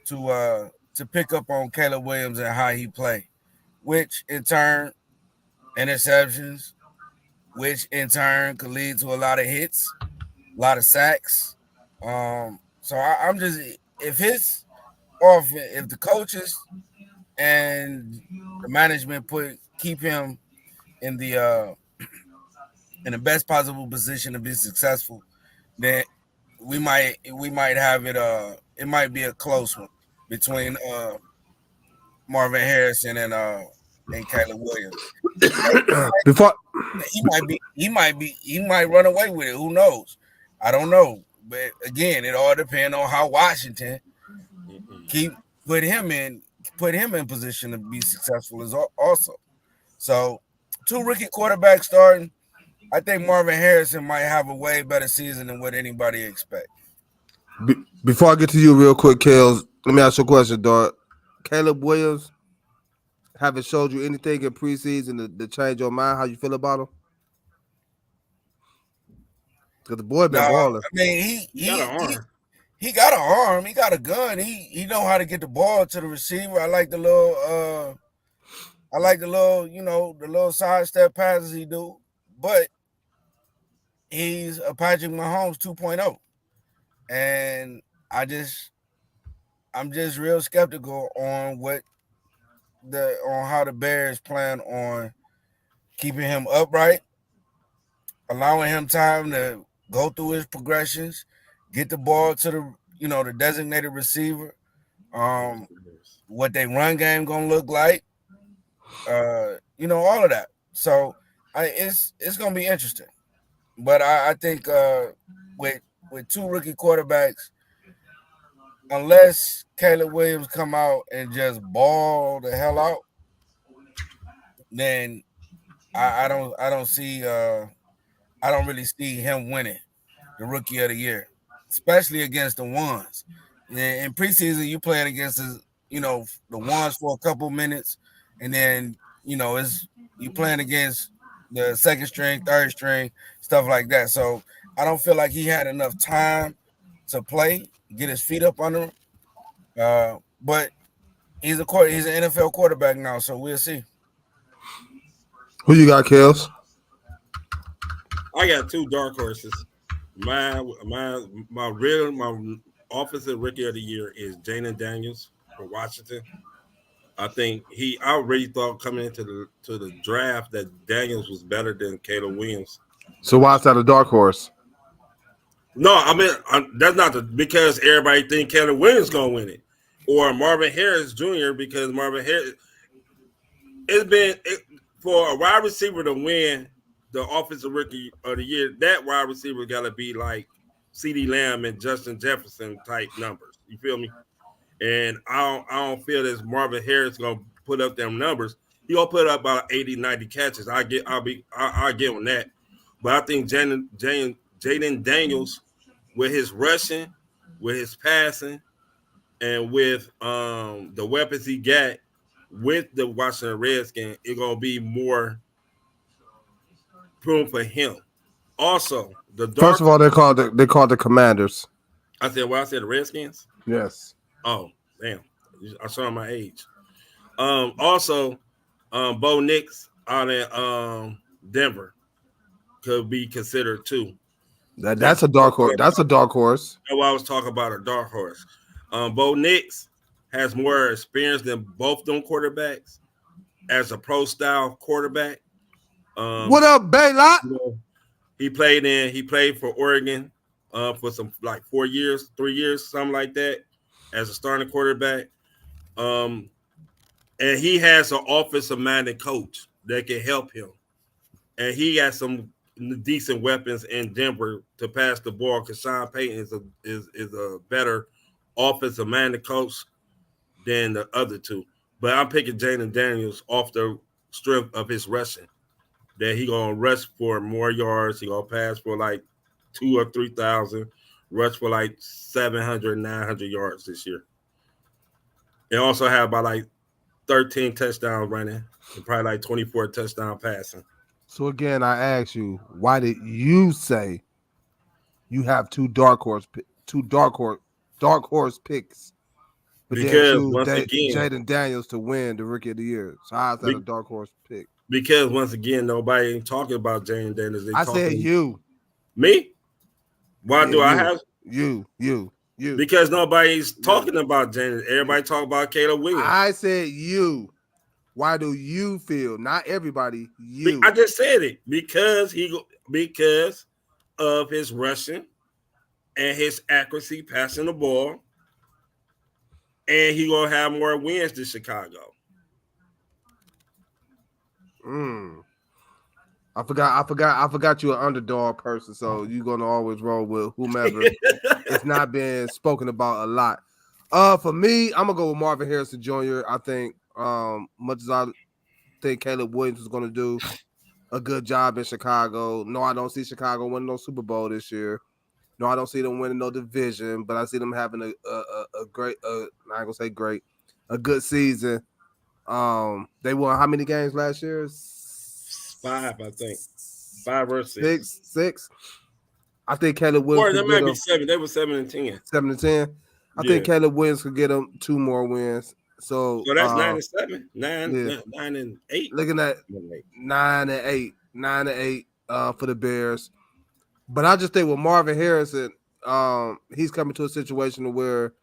to pick up on Caleb Williams and how he play, which in turn interceptions, which in turn could lead to a lot of hits, a lot of sacks. So I'm just if his if the coaches and the management keep him in the best possible position to be successful, then we might have it might be a close one between Marvin Harrison and Caleb Williams. Before He might run away with it. Who knows? I don't know. But again, it all depends on how Washington keep put him in position to be successful as also. So 2 rookie quarterbacks starting. I think Marvin Harrison might have a way better season than what anybody expect. before I get to you real quick, Kales, let me ask you a question, dog. Caleb Williams haven't showed you anything in preseason to change your mind how you feel about him? Because the boy been balling. I mean, He got an arm. He got an arm. He got a gun. He know how to get the ball to the receiver. I like the little you know, the little sidestep passes he do. But he's a Patrick Mahomes 2.0. And I'm just real skeptical on how the Bears plan on keeping him upright, allowing him time to go through his progressions, get the ball to the designated receiver, what they run game gonna look like, all of that. So it's gonna be interesting. But I think with 2 rookie quarterbacks, unless Caleb Williams come out and just ball the hell out, then I don't really see him winning the rookie of the year, especially against the ones. In preseason, you playing against the ones for a couple minutes, and then it's you playing against the second string, third string, stuff like that. So I don't feel like he had enough time to play, get his feet up under him. But he's an NFL quarterback now, so we'll see. Who you got, Kales? I got 2 dark horses. My offensive rookie of the year is Jaden Daniels from Washington. I think I already thought coming into the draft that Daniels was better than Caleb Williams. So why is that a dark horse? No, I mean that's not because everybody think Caleb Williams gonna win it, or Marvin Harris Jr. because Marvin Harris. For a wide receiver to win the offensive rookie of the year, that wide receiver got to be like CeeDee Lamb and Justin Jefferson type numbers. You feel me? And I don't feel that Marvin Harris gonna put up them numbers. He gonna put up about 80, 90 catches. I'll get on that. But I think Jaden Daniels, with his rushing, with his passing, and with the weapons he got with the Washington Redskins, it's gonna be more room for him. Also, First of all, they called the Commanders. I said the Redskins. Yes. Oh, damn. I saw my age. Also, Bo Nix out in Denver could be considered too. That's a dark horse. That's a dark horse. That's why I was talking about a dark horse. Bo Nix has more experience than both them quarterbacks as a pro style quarterback. What up, Baylot? He played for Oregon for some like 4 years, 3 years, something like that, as a starting quarterback. And he has an offensive-minded coach that can help him. And he got some decent weapons in Denver to pass the ball because Sean Payton is a better offensive-minded coach than the other two. But I'm picking Jaden Daniels off the strength of his rushing. That he gonna rush for more yards. He gonna pass for like 2,000 or 3,000, rush for like 700, 900 yards this year. They also have about like 13 touchdowns running and probably like 24 touchdown passing. So again, I ask you, why did you say you have two dark horse picks, but then Because choose once again, Jaden Daniels to win the Rookie of the Year. So how's that a dark horse pick? because once again, nobody ain't talking about Jaden Daniels. I said you. Me? Why do I you. have you? Because nobody's talking about Jaden. Everybody talk about Caleb Williams. I said you. Why do you feel? Not everybody. You. I just said it because of his rushing and his accuracy passing the ball, and he gonna have more wins than Chicago. I forgot you're an underdog person, so you're gonna always roll with whomever. It's not been spoken about a lot. For me, I'm gonna go with Marvin Harrison Jr. I think, much as I think Caleb Williams is gonna do a good job in Chicago. No, I don't see Chicago winning no Super Bowl this year. No, I don't see them winning no division, but I see them having a great, I ain't gonna say great, a good season. They won how many games last year? 5, I think. 5 or 6. Six. I think Caleb Williams. Or that might be 7. They were 7-10. 7-10. I think Caleb Williams could get them 2 more wins. So that's 9-7. 9-8. Looking at 9-8. 9-8 for the Bears. But I just think with Marvin Harrison, he's coming to a situation where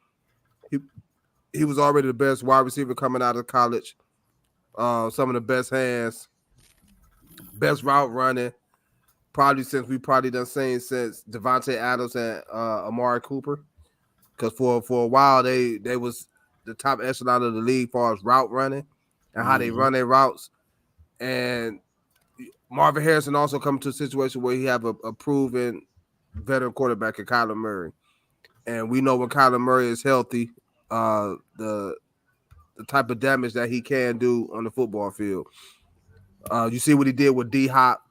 he was already the best wide receiver coming out of college. Some of the best hands, best route running, probably done seen since Devontae Adams and Amari Cooper. Because for a while they was the top echelon of the league as far as route running and how they run their routes. And Marvin Harrison also come to a situation where he have a proven veteran quarterback in Kyler Murray. And we know when Kyler Murray is healthy, the type of damage that he can do on the football field. You see what he did with D-Hop.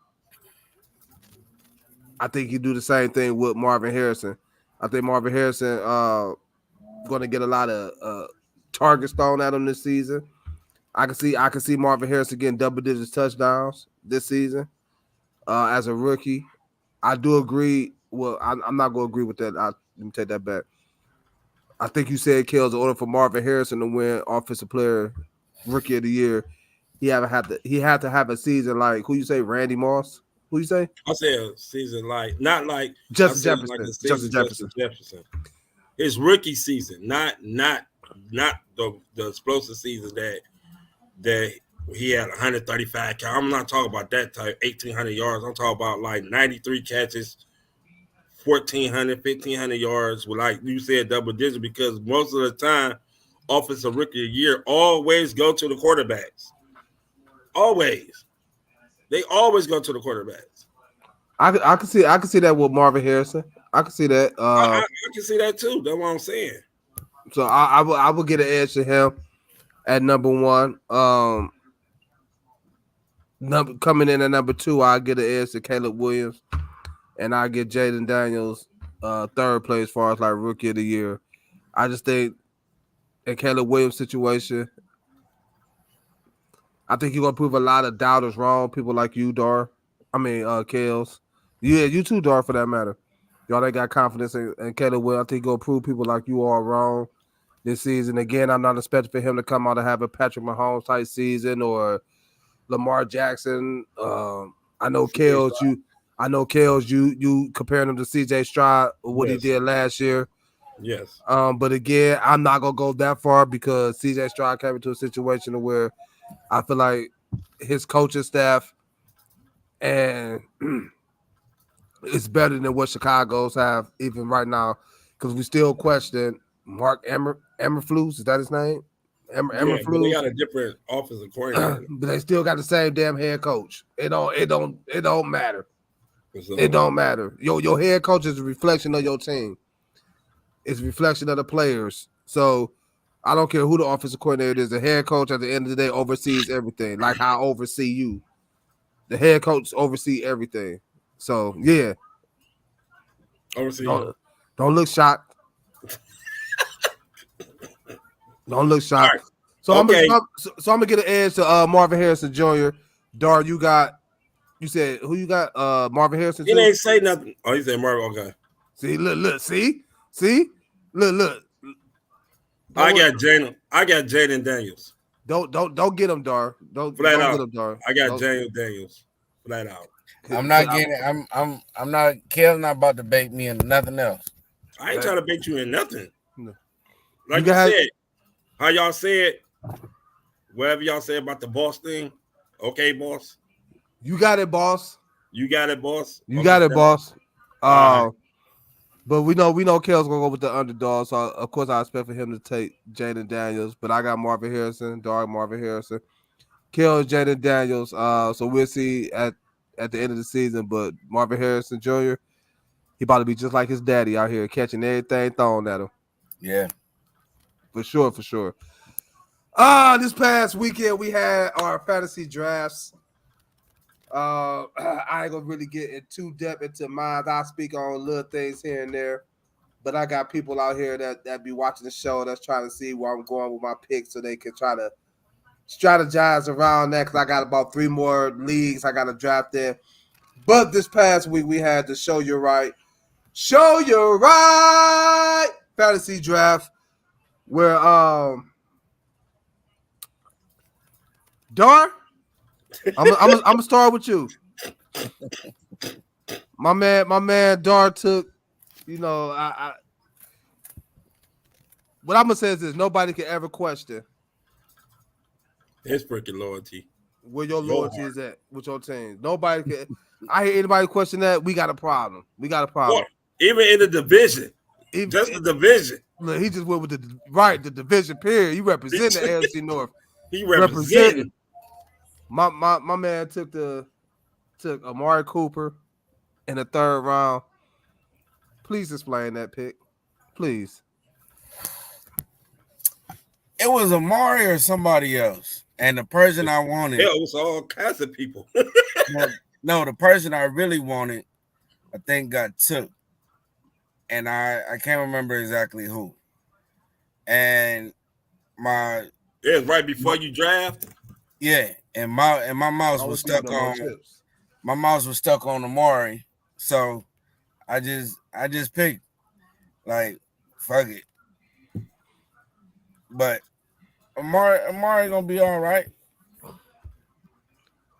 I think he do the same thing with Marvin Harrison. I think Marvin Harrison going to get a lot of targets thrown at him this season. I can see Marvin Harrison getting double-digit touchdowns this season as a rookie. I do agree. Well, I'm not going to agree with that. Let me take that back. I think you said, Kels, in order for Marvin Harrison to win Offensive Player Rookie of the Year, he had to have a season like, who you say, Randy Moss? Who you say? I said a season not like Justin Jefferson. Like Justin Jefferson. His rookie season, not the explosive season that he had 135. I'm not talking about that type, 1,800 yards. I'm talking about like 93 catches, 1,400, 1,500 yards with, like you said, double digit, because most of the time, Offensive Rookie of the Year always go to the quarterbacks. Always. They always go to the quarterbacks. I can see that with Marvin Harrison. I can see that. I can see that too. That's what I'm saying. So I will get an edge to him at number 1. Coming in at number 2, I get an edge to Caleb Williams, and I get Jaden Daniels 3rd place as far as like Rookie of the Year. I just think in Caleb Williams' situation, I think you're gonna prove a lot of doubters wrong. People like you, Kels. Yeah, you too, Dar, for that matter. Y'all that got confidence in Caleb Williams. I think you're gonna prove people like you are wrong this season. Again, I'm not expecting for him to come out and have a Patrick Mahomes type season or Lamar Jackson. I know Kels, you comparing him to CJ Stroud or what he did last year. Yes. But again, I'm not gonna go that far because CJ Stroud came into a situation where I feel like his coaching staff and it's better than what Chicago's have even right now, because we still question Mark Eberflus. Is that his name? Eberflus. They got a different offensive coordinator, but they still got the same damn head coach. It don't matter. So, it don't matter. Your head coach is a reflection of your team. It's a reflection of the players. So I don't care who the offensive coordinator is. The head coach at the end of the day oversees everything, like how I oversee you. The head coach oversees everything. So yeah. Oversee. Don't look shocked. Don't look shocked. Right. So okay. I'm gonna get an edge to Marvin Harrison Jr. Dar, you said who you got? Marvin Harrison. He didn't say nothing. Oh, he said Marvin. Okay. See, look, see, look. I got Jaden Daniels. Don't get him, Dar. Don't Flat get out. him, Dar. I got Jaden Daniels. Flat out. I'm not getting it. I'm not. Kel's not about to bait me into nothing else. I ain't trying to bait you in nothing. No. Like you said, how y'all said, whatever y'all say about the boss thing. Okay, boss. You got it, boss. You got it, boss. You got it, boss. Right. But we know Kel's gonna go with the underdog. So of course I expect for him to take Jaden Daniels. But I got Marvin Harrison, Marvin Harrison. Kel is Jaden Daniels. So we'll see at the end of the season. But Marvin Harrison Jr., he about to be just like his daddy out here catching everything thrown at him. Yeah. For sure. This past weekend we had our fantasy drafts. I ain't gonna really get in too depth into mine. I speak on little things here and there, but I got people out here that be watching the show that's trying to see where I'm going with my picks so they can try to strategize around that because I got about 3 more leagues I got to draft in. But this past week we had the Show You Right fantasy draft where Dar, I'm gonna start with you. My man Dar took, I what I'm gonna say is this: nobody can ever question his freaking loyalty. Where your loyalty is at with your team. Nobody can. I hear anybody question that. We got a problem. Well, even in the division, just the division. Look, he just went with the division. Period. He represent the AFC North. He representing. My man took Amari Cooper in the 3rd round. Please explain that pick, please. It was Amari or somebody else, and the person I wanted. Hell, it was all kinds of people. No, the person I really wanted, I think got took, and I can't remember exactly who. And it was right before you draft. Yeah, and my mouse was stuck on my mouse was stuck on Amari, so I just picked like fuck it. But Amari gonna be all right.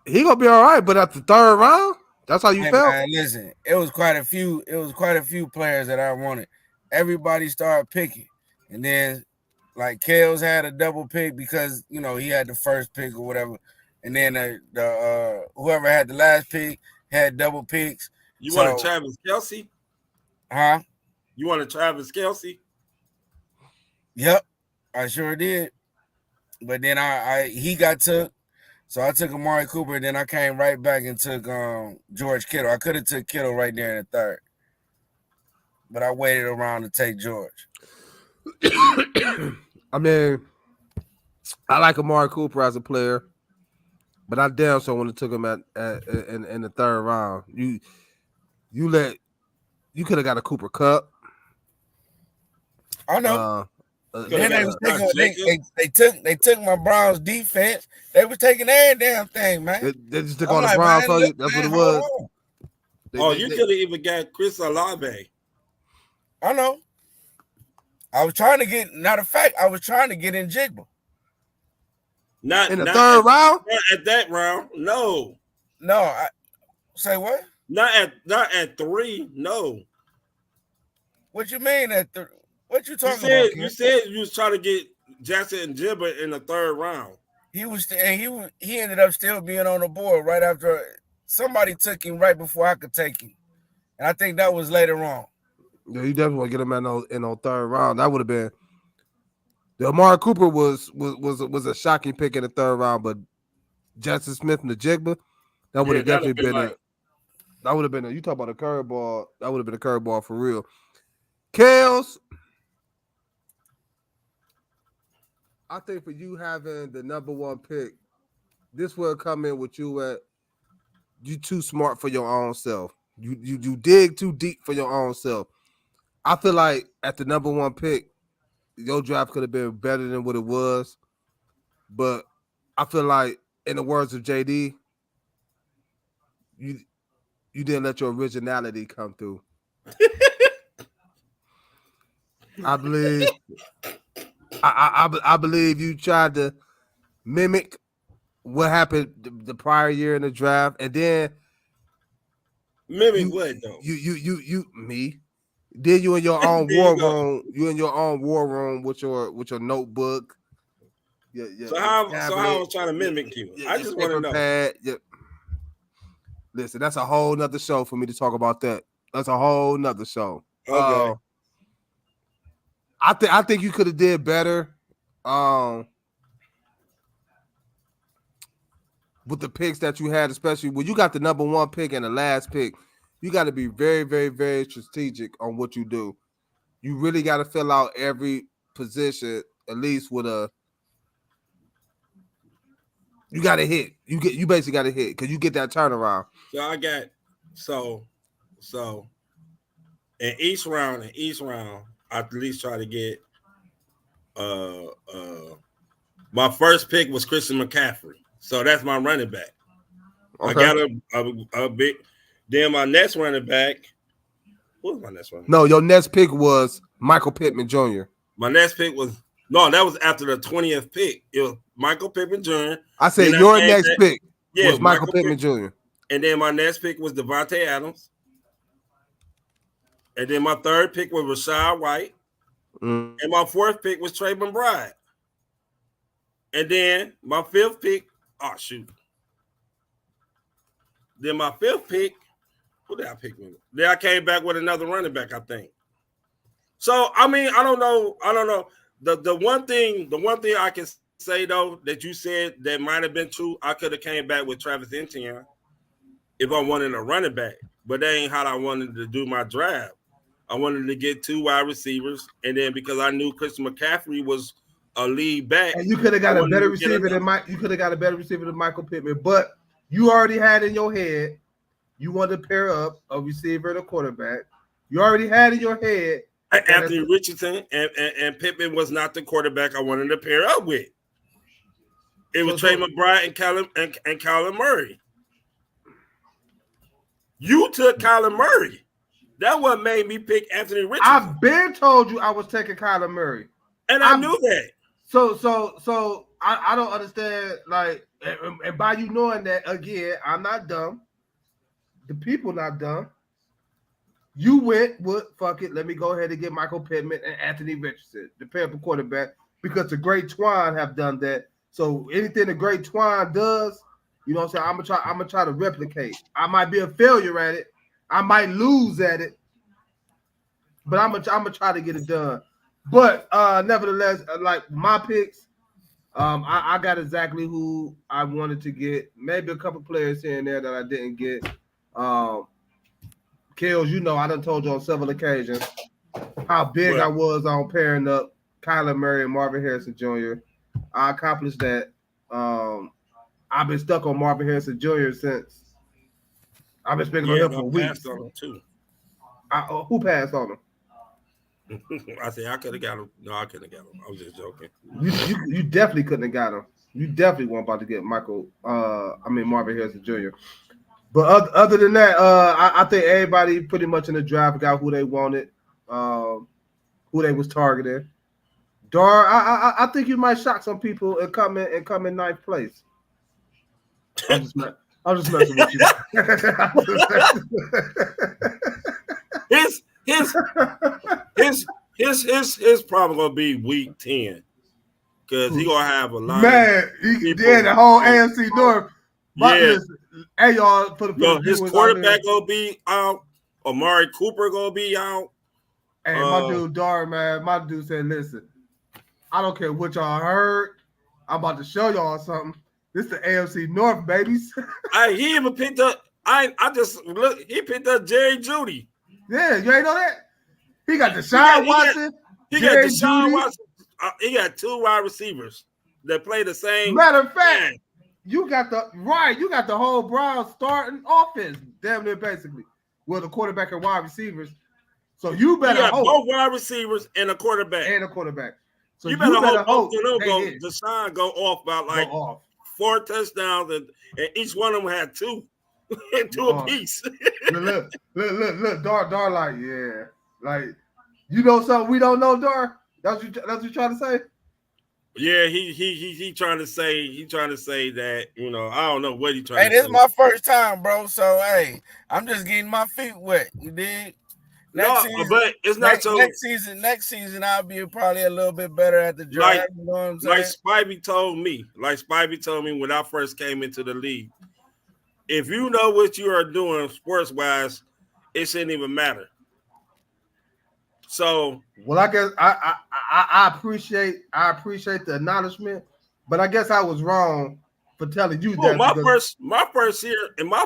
He gonna be all right, but at the 3rd round, that's how you felt. Man, listen, it was quite a few players that I wanted. Everybody started picking, and then like Kales had a double pick because he had the first pick or whatever, and then the whoever had the last pick had double picks. You want a Travis Kelce? Huh? You want a Travis Kelce? Yep, I sure did. But then he got took. So I took Amari Cooper, and then I came right back and took George Kittle. I could have took Kittle right there in the 3rd, but I waited around to take George. I mean, I like Amari Cooper as a player, but I damn sure would have took him in the 3rd round. You could have got a Cooper Kupp. I know. Then they took my Browns defense. They was taking every damn thing, man. They just took all the Browns for you. That's what it was. You could have even got Chris Olave. I know. I was trying to get. Matter of fact, I was trying to get in Jigba. Not in the 3rd round. Not at that round. No. Say what? Not at 3. No. What you mean at what you talking about? You said you was trying to get Jackson and Jibba in the 3rd round. He ended up still being on the board right after somebody took him right before I could take him, and I think that was later on. Yeah, you definitely want to get him in on 3rd round. That would have been. The Amari Cooper was a shocking pick in the 3rd round, but Jackson Smith and the Jigba, that would have definitely been that would have been you talk about a curveball. That would have been a curveball for real. Kales, I think for you having the number 1 pick, this will come in with you at you too smart for your own self. You dig too deep for your own self. I feel like at the number 1 pick, your draft could have been better than what it was. But I feel like, in the words of JD, you didn't let your originality come through. I believe. I believe you tried to mimic what happened the prior year in the draft, and then Mimic what though? you me. Then you in your own There you war go. room. You in your own war room with your notebook. So Your how tablet, I was trying to mimic you? I your just want to paper know. pad. Listen, that's a whole nother show for me to talk about that. That's a whole nother show. Okay. I think you could have did better. With the picks that you had, especially when you got the number 1 pick and the last pick, you got to be very, very, very strategic on what you do. You really got to fill out every position, at least with a. You got to hit. You basically got to hit because you get that turnaround. So I got so in each round, I at least try to get my first pick was Christian McCaffrey. So that's my running back. Okay. I got a big. Then my next running back. What was my next running back? No, your next pick was Michael Pittman Jr. My next pick was that was after the 20th pick. It was Michael Pittman Jr. I said your next pick was Michael Pittman Jr. And then my next pick was Devontae Adams. And then my third pick was Rashad White. And my fourth pick was Trey McBride. And then my fifth pick, Then my fifth pick, who did I pick with? Then I came back with another running back, I think. So I mean, I don't know. The one thing I can say though that you said that might have been true, I could have came back with Travis Etienne if I wanted a running back, but that ain't how I wanted to do my draft. I wanted to get 2 wide receivers, and then because I knew Christian McCaffrey was a lead back, and you could have got a better receiver than Michael Pittman, but you already had in your head you wanted to pair up a receiver and a quarterback. You already had in your head Anthony Richardson and Pittman was not the quarterback I wanted to pair up with. It was Trey McBride and Kyler Murray. You took Kyler Murray. That what made me pick Anthony Richardson. I've been told you I was taking Kyler Murray, and I knew that. So I don't understand. Like, and by you knowing that, again, I'm not dumb. The people not dumb. You went with fuck it. Let me go ahead and get Michael Pittman and Anthony Richardson, the pair of quarterback, because the great Twine have done that. So anything the great Twine does, you know what I'm saying? I'm gonna try to replicate. I might be a failure at it. I might lose at it, but I'm gonna try to get it done. But nevertheless, like my picks, I got exactly who I wanted to get. Maybe a couple players here and there that I didn't get. Kills, you know, I done told you on several occasions how big I was on pairing up Kyler Murray and Marvin Harrison Jr. I accomplished that. I've been stuck on Marvin Harrison Jr. since. I've been speaking on him for weeks. Passed on him too. Who passed on him? I said I could have got him. No, I couldn't have got him. I was just joking. You definitely couldn't have got him. You definitely weren't about to get Marvin Harrison Jr. But other than that, I think everybody pretty much in the draft got who they wanted, who they was targeting. Dar, I think you might shock some people and come in ninth place. I'm just messing with you. His problem gonna be week 10 because he gonna have a lot. The whole AFC North. Hey y'all, his quarterback gonna be out. Amari Cooper gonna be out. Hey, my dude Dar, man, my dude said, "Listen, I don't care what y'all heard. I'm about to show y'all something. This the AFC North, babies." He even picked up. He picked up Jerry Jeudy. Yeah, you ain't know that. He got Deshaun Watson. He got Deshaun Watson. He got 2 wide receivers that play the same. Matter of fact, you got the whole Browns starting offense, damn near basically, with a quarterback and wide receivers. So you better hope both wide receivers and a quarterback. So you better hope Deshaun go off about 4 touchdowns, and each one of them had 2 apiece. look, Dar, like, yeah, like You know something we don't know, Dar? That's what you trying to say? Yeah, he trying to say that, I don't know what he trying Hey, to this say. is my first time, bro. So hey, I'm just getting my feet wet. You dig? No, but it's not so Next season I'll be probably a little bit better at the like draft. You know what I'm like saying? Spivey told me. Like Spivey told me when I first came into the league. If you know what you are doing sports wise, it shouldn't even matter. So, well, I guess I appreciate the acknowledgement, but I guess I was wrong for telling you that. my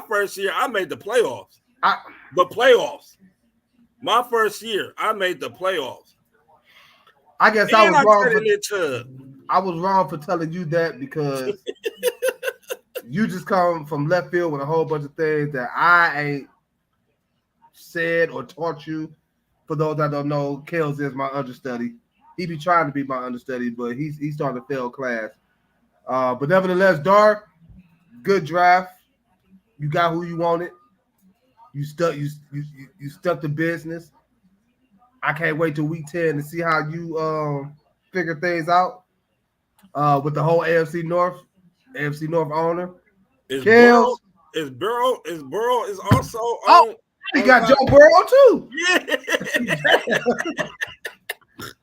first year, I made the playoffs. My first year, I made the playoffs. I guess I was wrong for telling you that because you just come from left field with a whole bunch of things that I ain't said or taught you. For those that don't know, Kels is my understudy. He be trying to be my understudy, but he's starting to fail class. But nevertheless, Dar, good draft. You got who you wanted. You stuck the business. I can't wait till week 10 to see how you figure things out with the whole AFC North owner. Burrow is also on. He got Joe Burrow too. Yeah.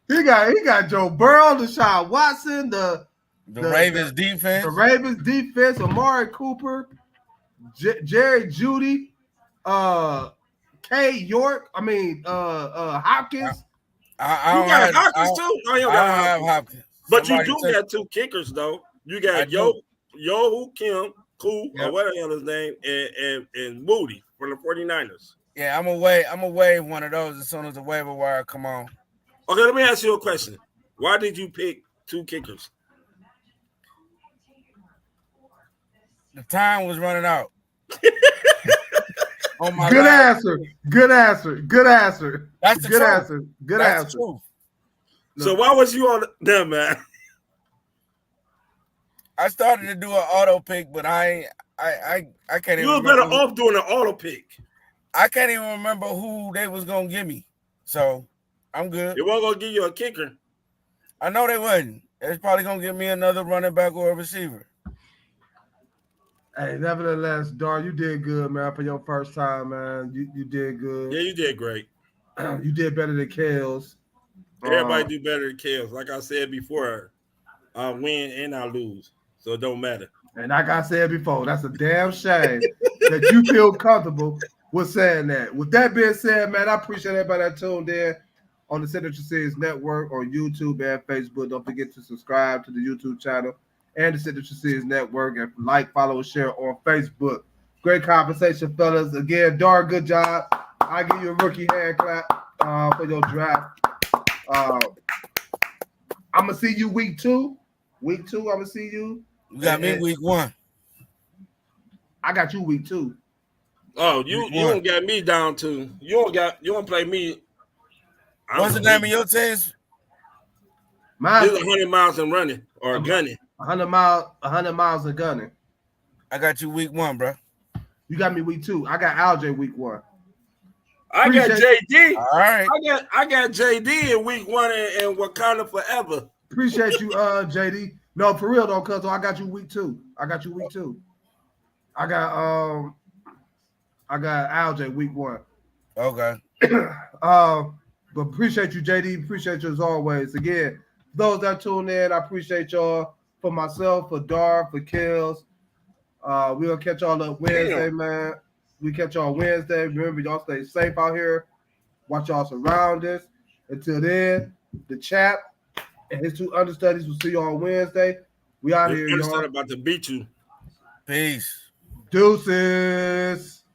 he got Joe Burrow, Deshaun Watson, the Ravens defense. The Ravens defense, Amari Cooper, Jerry Jeudy, K York. Hopkins. I You got Hopkins too. I don't have Hopkins. But you do got two kickers though. You got Yo Kim, Koo, or whatever the hell his name, and Moody from the 49ers. Yeah, I'm away one of those as soon as the waiver wire come on. Okay, let me ask you a question. Why did you pick two kickers? The time was running out. Good answer. That's the truth. answer. Good That's answer. The truth. So why was you on them, man? I started to do an auto pick, but I can't even. You was better off doing an auto pick. I can't even remember who they was gonna give me, so I'm good. They weren't gonna give you a kicker. I know they wasn't. They're probably gonna give me another running back or a receiver. Hey, nevertheless, Dar, you did good, man, for your first time, man. You did good. Yeah, you did great. You did better than Kels. Everybody do better than Kels. Like I said before, I win and I lose, so it don't matter. And like I said before, that's a damn shame that you feel comfortable with saying that. With that being said, man, I appreciate everybody that tuned in on the Signature Series Network on YouTube and Facebook. Don't forget to subscribe to the YouTube channel and the Signature Series Network, and like, follow, and share on Facebook. Great conversation, fellas. Again, Dar, good job. I give you a rookie hand clap for your draft. I'm gonna see you week 2. Week 2, I'm gonna see you. You got me week 1. I got you week 2. Oh, you don't got me down to. You don't play me. What's the name of your teams? Mine is 100 miles and running or gunning. 100 miles and gunning. I got you week 1, bro. You got me week 2. I got LJ week 1. I got JD. All right. I got JD in week 1 and Wakanda forever. Appreciate you, JD. No, for real though, cuz I got you week 2. I got LJ week 1. Okay. But appreciate you, JD. Appreciate you as always. Again, those that tune in, I appreciate y'all. For myself, for Dar, for Kills. We'll catch y'all up Wednesday, man. We catch y'all Wednesday. Remember, y'all stay safe out here. Watch y'all surroundings. Until then, the chap and his 2 understudies will see you on Wednesday. We out here, y'all. About to beat you. Peace. Deuces.